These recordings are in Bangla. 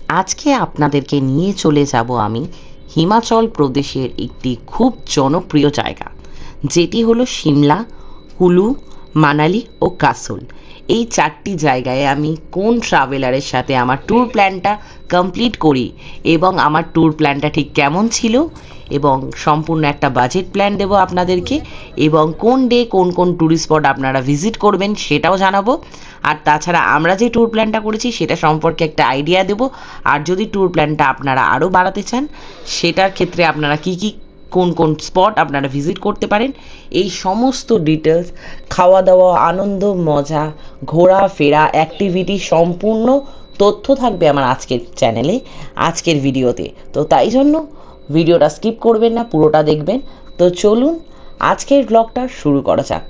আজকে আপনাদেরকে নিয়ে চলে যাব আমি হিমাচল প্রদেশের একটি খুব জনপ্রিয় জায়গা, যেটি হলো সিমলা, কুলু, মানালি ও কাসোল। এই চারটি জায়গায় আমি কোন ট্রাভেলারের সাথে আমার ট্যুর প্ল্যানটা কমপ্লিট করি এবং আমার ট্যুর প্ল্যানটা ঠিক কেমন ছিল এবং সম্পূর্ণ একটা বাজেট প্ল্যান দেবো আপনাদেরকে, এবং কোন ডে কোন কোন ট্যুরিস্ট স্পট আপনারা ভিজিট করবেন সেটাও জানাবো। আর তাছাড়া আমরা যে ট্যুর প্ল্যানটা করেছি সেটা সম্পর্কে একটা আইডিয়া দেবো। আর যদি ট্যুর প্ল্যানটা আপনারা আরও বাড়াতে চান সেটার ক্ষেত্রে আপনারা কি কি কোন কোন স্পট আপনারা ভিজিট করতে পারেন, এই সমস্ত ডিটেলস, খাওয়া দাওয়া, আনন্দ, মজা, ঘোরাফেরা, অ্যাক্টিভিটি সম্পূর্ণ তথ্য থাকবে আমার আজকের চ্যানেলে, আজকের ভিডিওতে। তো তাই জন্য ভিডিওটা স্কিপ করবেন না, পুরোটা দেখবেন। তো চলুন আজকের ব্লগটা শুরু করা যাক।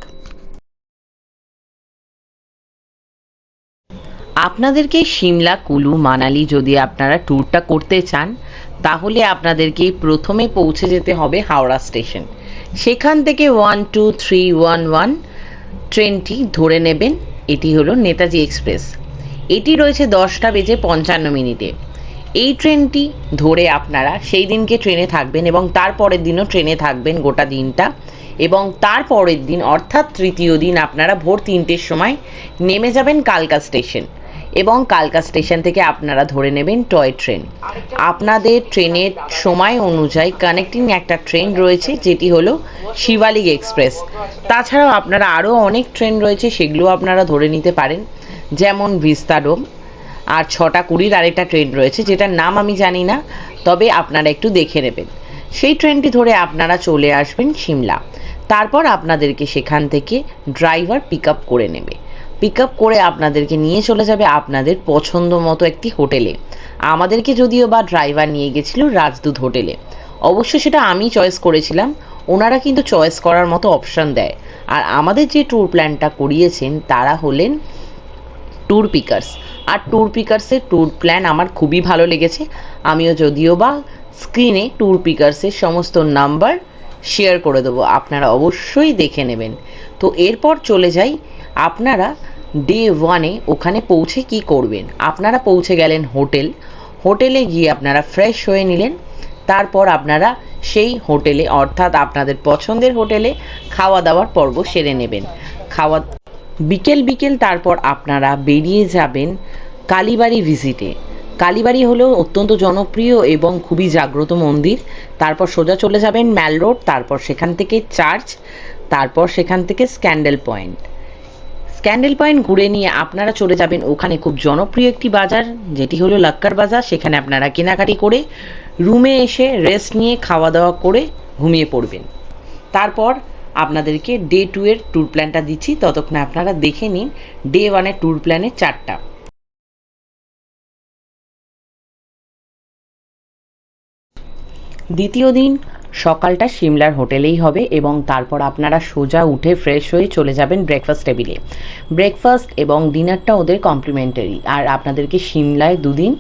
আপনাদেরকে সিমলা, কুলু, মানালি যদি আপনারা ট্যুরটা করতে চান তাহলে আপনাদেরকে প্রথমে পৌঁছে যেতে হবে হাওড়া স্টেশন। সেখান থেকে 12311 ট্রেনটি ধরে নেবেন। এটি হলো নেতাজি এক্সপ্রেস। এটি রয়েছে 10:55 এই ট্রেনটি ধরে আপনারা সেই দিনকে ট্রেনে থাকবেন এবং তারপরের দিনও ট্রেনে থাকবেন গোটা দিনটা, এবং তারপরের দিন অর্থাৎ তৃতীয় দিন আপনারা ভোর 3টের সময় নেমে যাবেন কালকা স্টেশন, এবং কালকা স্টেশন থেকে আপনারা ধরে নেবেন টয় ট্রেন। আপনাদের ট্রেনের সময় অনুযায়ী কানেক্টিং একটা ট্রেন রয়েছে যেটি হলো শিবালিক এক্সপ্রেস। তাছাড়াও আপনারা আরও অনেক ট্রেন রয়েছে, সেগুলো আপনারা ধরে নিতে পারেন, যেমন ভিস্তাডোম। আর 6:20 আরেকটা ট্রেন রয়েছে যেটার নাম আমি জানি না, তবে আপনারা একটু দেখে নেবেন। সেই ট্রেনটি ধরে আপনারা চলে আসবেন সিমলা। তারপর আপনাদেরকে সেখান থেকে ড্রাইভার পিক আপ করে নেবে। পিক আপ করে আপনাদেরকে নিয়ে চলে যাবে আপনাদের পছন্দ মতো একটি হোটেলে। আমাদেরকে যদিও বা ড্রাইভার নিয়ে গেছিল রাজদূত হোটেলে, অবশ্য সেটা আমি চয়েস করেছিলাম, ওনারা কিন্তু চয়েস করার মতো অপশান দেয়। আর আমাদের যে ট্যুর প্ল্যানটা করিয়েছেন তারা হলেন ট্যুর পিকার্স। আর ট্যুর পিকার্সের ট্যুর প্ল্যান আমার খুবই ভালো লেগেছে। আমিও যদিও বা স্ক্রিনে ট্যুর পিকার্সের সমস্ত নাম্বার শেয়ার করে দেবো, আপনারা অবশ্যই দেখে নেবেন। তো এরপর চলে যাই, আপনারা ডে 1-এ ওখানে পৌঁছে কি করবেন। আপনারা পৌঁছে গেলেন হোটেলে গিয়ে আপনারা ফ্রেশ হয়ে নিলেন। তারপর আপনারা সেই হোটেলে অর্থাৎ আপনাদের পছন্দের হোটেলে খাওয়া দাওয়ার পর্ব সেরে নেবেন। বিকেল তারপর আপনারা বেরিয়ে যাবেন কালীবাড়ি ভিজিটে। কালীবাড়ি হলো অত্যন্ত জনপ্রিয় এবং খুবই জাগ্রত মন্দির। তারপর সোজা চলে যাবেন ম্যাল রোড, তারপর সেখান থেকে চার্চ, তারপর সেখান থেকে স্ক্যান্ডেল পয়েন্ট ঘুরে নিয়ে আপনারা চলে যাবেন ওখানে খুব জনপ্রিয় একটি বাজার যেটি হলো লাক্কার বাজার। সেখানে আপনারা কেনাকাটি করে রুমে এসে রেস্ট নিয়ে খাওয়া দাওয়া করে ঘুমিয়ে পড়বেন। তারপর আপনাদেরকে ডে 2 এর ট্যুর প্ল্যানটা দিচ্ছি, ততক্ষণে আপনারা দেখে নিন ডে 1-এর ট্যুর প্ল্যানের চার্টটা। দ্বিতীয় দিন সকালটা সিমলার হোটেলেই হবে এবং তারপর আপনারা সোজা উঠে ফ্রেশ হয়ে চলে যাবেন ব্রেকফাস্ট টেবিলে। ব্রেকফাস্ট এবং ডিনারটা ওদের কমপ্লিমেন্টারি। আর আপনাদেরকে সিমলায় 2 দিন,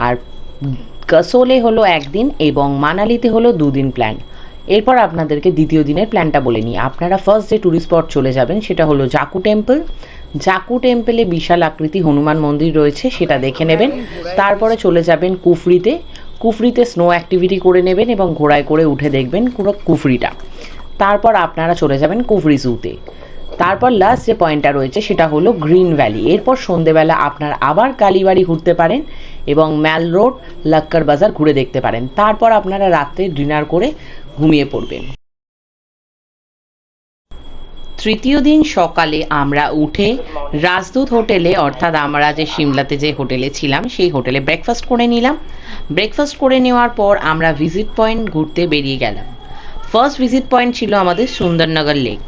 আর কাসোলে হলো 1 দিন এবং মানালিতে হলো 2 দিন প্ল্যান। এরপর আপনাদেরকে দ্বিতীয় দিনের প্ল্যানটা বলে নিই। আপনারা ফার্স্ট যে ট্যুরিস্ট স্পট চলে যাবেন সেটা হলো জাকু টেম্পলে বিশাল আকৃতি হনুমান মন্দির রয়েছে, সেটা দেখে নেবেন। তারপরে চলে যাবেন কুফরিতে স্নো অ্যাক্টিভিটি করে নেবেন এবং ঘোড়ায় করে উঠে দেখবেন পুরো কুফরিটা। তারপর আপনারা চলে যাবেন কুফরি জুতে। তারপর লাস্ট যে পয়েন্টটা রয়েছে সেটা হলো গ্রিন ভ্যালি। এরপর সন্ধেবেলা আপনারা আবার কালীবাড়ি ঘুরতে পারেন এবং ম্যাল রোড, লাক্কার বাজার ঘুরে দেখতে পারেন। তারপর আপনারা রাত্রে ডিনার করে ঘুমিয়ে পড়বেন। তৃতীয় দিন সকালে আমরা উঠে রাজদূত হোটেলে, অর্থাৎ আমরা যে সিমলাতে যে হোটেলে ছিলাম সেই হোটেলে ব্রেকফাস্ট করে নিলাম। ব্রেকফাস্ট করে নেওয়ার পর আমরা ভিজিট পয়েন্ট ঘুরতে বেরিয়ে গেলাম। ফার্স্ট ভিজিট পয়েন্ট ছিল আমাদের সুন্দরনগর লেক,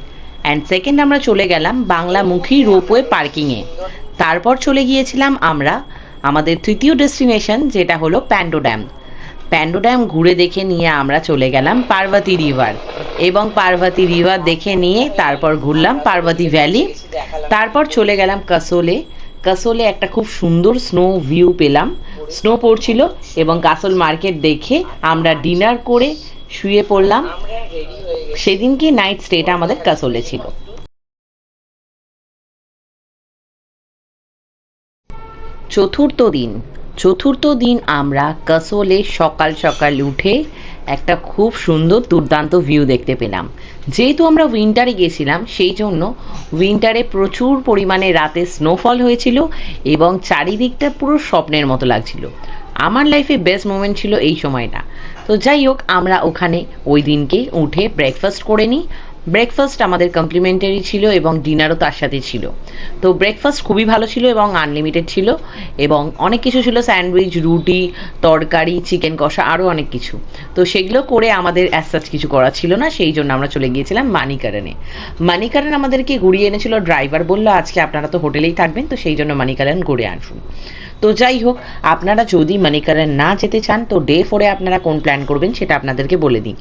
অ্যান্ড সেকেন্ড আমরা চলে গেলাম বাংলামুখী রোপওয়ে পার্কিংয়ে। তারপর চলে গিয়েছিলাম আমরা আমাদের তৃতীয় ডেস্টিনেশন যেটা হলো প্যান্ডো ড্যাম ঘুরে দেখে নিয়ে আমরা চলে গেলাম পার্বতী রিভার, এবং পার্বতী রিভার দেখে নিয়ে তারপর ঘুরলাম পার্বতী ভ্যালি। তারপর চলে গেলাম কাসোলে একটা খুব সুন্দর স্নো ভিউ পেলাম, স্নো পড়ছিল, এবং কাসোল মার্কেট দেখে আমরা ডিনার করে শুয়ে পড়লাম। সেদিনকে নাইট স্টেটা আমাদের কাসোলে ছিল। চতুর্থ দিন চতুর্থ দিন আমরা কাসোলে সকাল সকাল উঠে একটা খুব সুন্দর দুর্দান্ত ভিউ দেখতে পেলাম। যেহেতু আমরা উইন্টারে গেছিলাম সেই জন্য উইন্টারে প্রচুর পরিমাণে রাতে স্নোফল হয়েছিল এবং চারিদিকটা পুরো স্বপ্নের মতো লাগছিল। আমার লাইফে বেস্ট মোমেন্ট ছিল এই সময়টা। তো যাই হোক, আমরা ওখানে ওই দিনকে উঠে ব্রেকফাস্ট করে নিই। ব্রেকফাস্ট আমাদের কমপ্লিমেন্টারি ছিল এবং ডিনারও তার সাথে ছিল। তো ব্রেকফাস্ট খুবই ভালো ছিল এবং আনলিমিটেড ছিল এবং অনেক কিছু ছিল, স্যান্ডউইচ, রুটি, তরকারি, চিকেন কষা, আরও অনেক কিছু। তো সেগুলো করে আমাদের অ্যাজ সাচ কিছু করা ছিল না, সেই জন্য আমরা চলে গিয়েছিলাম মানিকারণে। মানিকারণ আমাদেরকে ঘুরিয়ে এনেছিল ড্রাইভার, বললো আজকে আপনারা তো হোটেলেই থাকবেন, তো সেই জন্য মানিকারণ ঘুরে আসুন। তো যাই হোক, আপনারা যদি মানিকারণ না যেতে চান তো ডে 4-এ আপনারা কোন প্ল্যান করবেন সেটা আপনাদেরকে বলে দিই।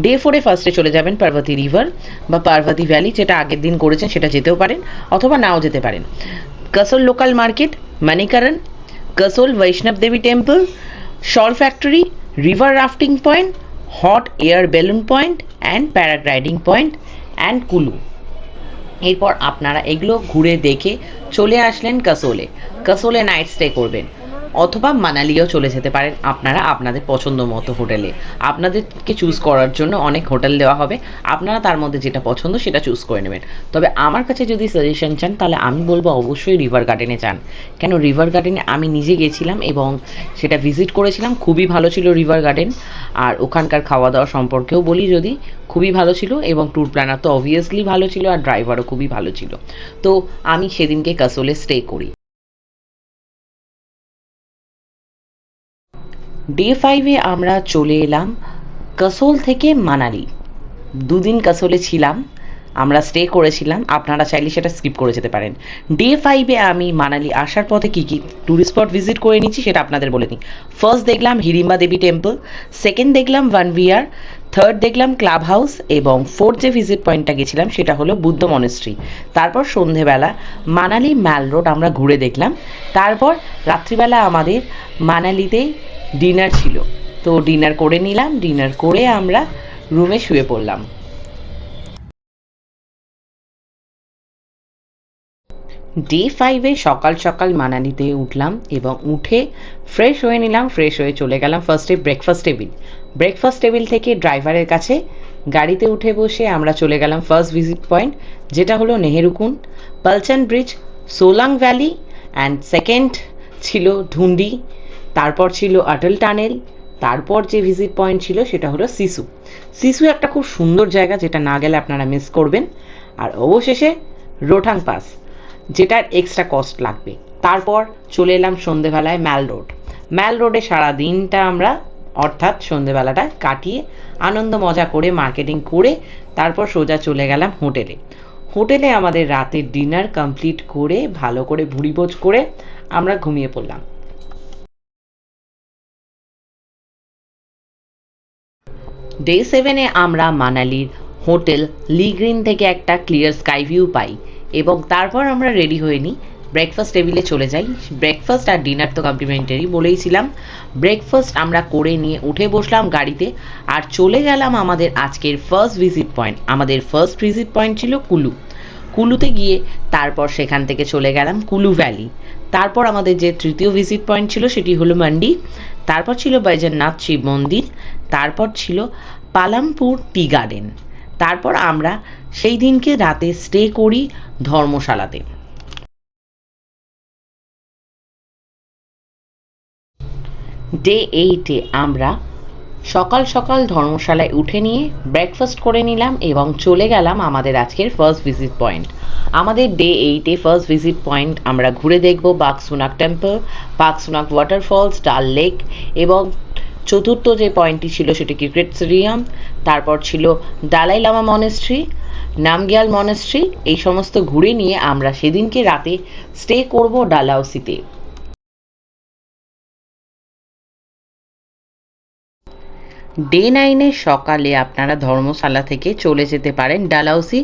ডে 4-এ ফার্স্টে চলে যাবেন পার্বতী রিভার বা পার্বতী ভ্যালি, যেটা আগের দিন করেছেন সেটা যেতেও পারেন অথবা নাও যেতে পারেন। Kasol local market, Manikaran, Kasol Vaishno Devi temple, shawl factory, river rafting point, hot air balloon point and paragliding point and Kullu. এরপর আপনারা এগুলো ঘুরে দেখে চলে আসলেন কাসোলে। কাসোলে নাইট স্টে করবেন অথবা মানালিও চলে যেতে পারেন আপনারা আপনাদের পছন্দ মতো হোটেলে। আপনাদেরকে চুজ করার জন্য অনেক হোটেল দেওয়া হবে, আপনারা তার মধ্যে যেটা পছন্দ সেটা চুজ করে নেবেন। তবে আমার কাছে যদি সাজেশন চান তাহলে আমি বলবো অবশ্যই রিভার গার্ডেনে যান। কেন, রিভার গার্ডেনে আমি নিজে গেছিলাম এবং সেটা ভিজিট করেছিলাম, খুবই ভালো ছিল রিভার গার্ডেন। আর ওখানকার খাওয়া দাওয়া সম্পর্কেও বলি যদি, খুবই ভালো ছিল এবং ট্যুর প্ল্যানার তো অবভিয়াসলি ভালো ছিল আর ড্রাইভারও খুবই ভালো ছিল। তো আমি সেদিনকে কাসোলে স্টে করি। ডে 5-এ আমরা চলে এলাম কাসোল থেকে মানালি। দুদিন কাসোলে ছিলাম, আমরা স্টে করেছিলাম, আপনারা চাইলে সেটা স্কিপ করে যেতে পারেন। ডে 5-এ আমি মানালি আসার পথে কী কী ট্যুরিস্ট স্পট ভিজিট করে নিচ্ছি সেটা আপনাদের বলে দিই। ফার্স্ট দেখলাম হিড়িম্বা দেবী টেম্পল, সেকেন্ড দেখলাম ওয়ানভিয়ার, থার্ড দেখলাম ক্লাব হাউস এবং ফোর্থ যে ভিজিট পয়েন্টটা গেছিলাম সেটা হলো বুদ্ধ মনেস্ট্রি। তারপর সন্ধেবেলা মানালি ম্যাল রোড আমরা ঘুরে দেখলাম। তারপর রাত্রিবেলা আমাদের মানালিতে ডিনার ছিল, তো ডিনার করে নিলাম। ডিনার করে আমরা রুমে শুয়ে পড়লাম। ডে 5-এ সকাল সকাল মানালিতে উঠলাম এবং উঠে ফ্রেশ হয়ে নিলাম। ফ্রেশ হয়ে চলে গেলাম ফার্স্টে ব্রেকফাস্ট টেবিল। ব্রেকফাস্ট টেবিল থেকে ড্রাইভারের কাছে গাড়িতে উঠে বসে আমরা চলে গেলাম ফার্স্ট ভিজিট পয়েন্ট, যেটা হলো Nehrukund, Palchan bridge, Solang valley and second ছিল ধুন্ডি। তারপর ছিল অটল টানেল। তারপর যে ভিজিট পয়েন্ট ছিল সেটা হলো সিসু। সিসু একটা খুব সুন্দর জায়গা, যেটা না গেলে আপনারা মিস করবেন। আর অবশেষে রোথাং পাস, যেটার এক্সট্রা কস্ট লাগবে। তারপর চলে এলাম সন্ধেবেলায় ম্যাল রোড। ম্যাল রোডে সারা দিনটা আমরা অর্থাৎ সন্ধেবেলাটা কাটিয়ে আনন্দ মজা করে মার্কেটিং করে তারপর সোজা চলে গেলাম হোটেলে। হোটেলে আমাদের রাতের ডিনার কমপ্লিট করে ভালো করে ভুড়িভোজ করে আমরা ঘুমিয়ে পড়লাম। ডে 7-এ আমরা মানালির হোটেল লি গ্রিন থেকে একটা ক্লিয়ার স্কাই ভিউ পাই এবং তারপর আমরা রেডি হয়ে নিই, ব্রেকফাস্ট টেবিলে চলে যাই। ব্রেকফাস্ট আর ডিনার তো কমপ্লিমেন্টারি বলেইছিলাম। ব্রেকফাস্ট আমরা করে নিয়ে উঠে বসলাম গাড়িতে আর চলে গেলাম আমাদের আজকের ফার্স্ট ভিজিট পয়েন্ট। আমাদের ফার্স্ট ভিজিট পয়েন্ট ছিল কুলু। কুলুতে গিয়ে তারপর সেখান থেকে চলে গেলাম কুলু ভ্যালি। তারপর আমাদের যে তৃতীয় ভিজিট পয়েন্ট ছিল সেটি হলো মান্ডি। তারপর ছিল বৈজনাথ শিব মন্দির। তারপর ছিল পালামপুর টি গার্ডেন। তারপর আমরা সেই দিনকে রাতে স্টে করি ধর্মশালাতে। ডে 8-এ আমরা সকাল সকাল ধর্মশালায় উঠে নিয়ে ব্রেকফাস্ট করে নিলাম এবং চলে গেলাম আমাদের আজকের ফার্স্ট ভিজিট পয়েন্ট। আমাদের ডে 8-এ ফার্স্ট ভিজিট পয়েন্ট আমরা ঘুরে দেখব বাঘসুনাক টেম্পল, বাঘসুনাক ওয়াটারফলস, ডাল লেক এবং চতুর্থ যে পয়েন্টটি ছিল সেটি ক্রিকেট স্টেডিয়াম। তারপর ছিল ডালাই লামা মনেস্ট্রি, নামগিয়াল মনেস্ট্রি। এই সমস্ত ঘুরে নিয়ে আমরা সেদিনকে রাতে স্টে করব ডালহাউসিতে। ডে 9-এর সকালে আপনারা ধর্মশালা থেকে চলে যেতে পারেন ডালহাউসি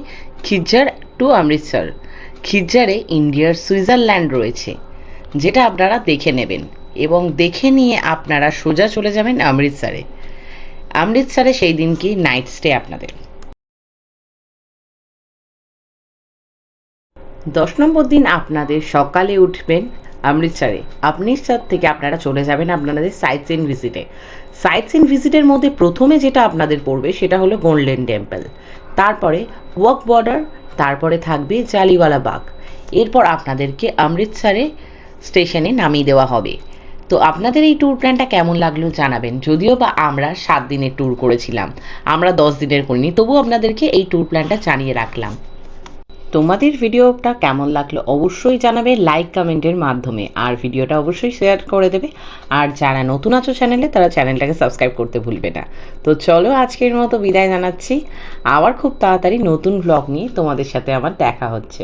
খিজ্জার টু অমৃতসর। খিজ্জারে ইন্ডিয়ার সুইজারল্যান্ড রয়েছে, যেটা আপনারা দেখে নেবেন এবং দেখে নিয়ে আপনারা সোজা চলে যাবেন অমৃতসরে। অমৃতসরে সেই দিনকে নাইট স্টে আপনাদের। 10 নম্বর দিন আপনাদের সকালে উঠবেন অমৃতসরে অমৃতসর থেকে আপনারা চলে যাবেন আপনাদের সাইট সিন ভিজিটে। সাইট সিন ভিজিটের মধ্যে প্রথমে যেটা আপনাদের পড়বে সেটা হলো গোল্ডেন টেম্পল, তারপরে ওয়াক বর্ডার, তারপরে থাকবে জালিওয়ালা বাগ। এরপর আপনাদেরকে অমৃতসরে স্টেশনে নামিয়ে দেওয়া হবে। তো আপনাদের এই ট্যুর প্ল্যানটা কেমন লাগলো জানাবেন। যদিও বা আমরা 7 দিনের ট্যুর করেছিলাম, আমরা 10 দিনের করিনি, তবুও আপনাদেরকে এই ট্যুর প্ল্যানটা জানিয়ে রাখলাম। তোমাদের ভিডিওটা কেমন লাগলো অবশ্যই জানাবে লাইক কমেন্টের মাধ্যমে, আর ভিডিওটা অবশ্যই শেয়ার করে দেবে। আর যারা নতুন আছো চ্যানেলে তারা চ্যানেলটাকে সাবস্ক্রাইব করতে ভুলবে না। তো চলো আজকের মতো বিদায় জানাচ্ছি, আবার খুব তাড়াতাড়ি নতুন ব্লগ নিয়ে তোমাদের সাথে আমার দেখা হচ্ছে।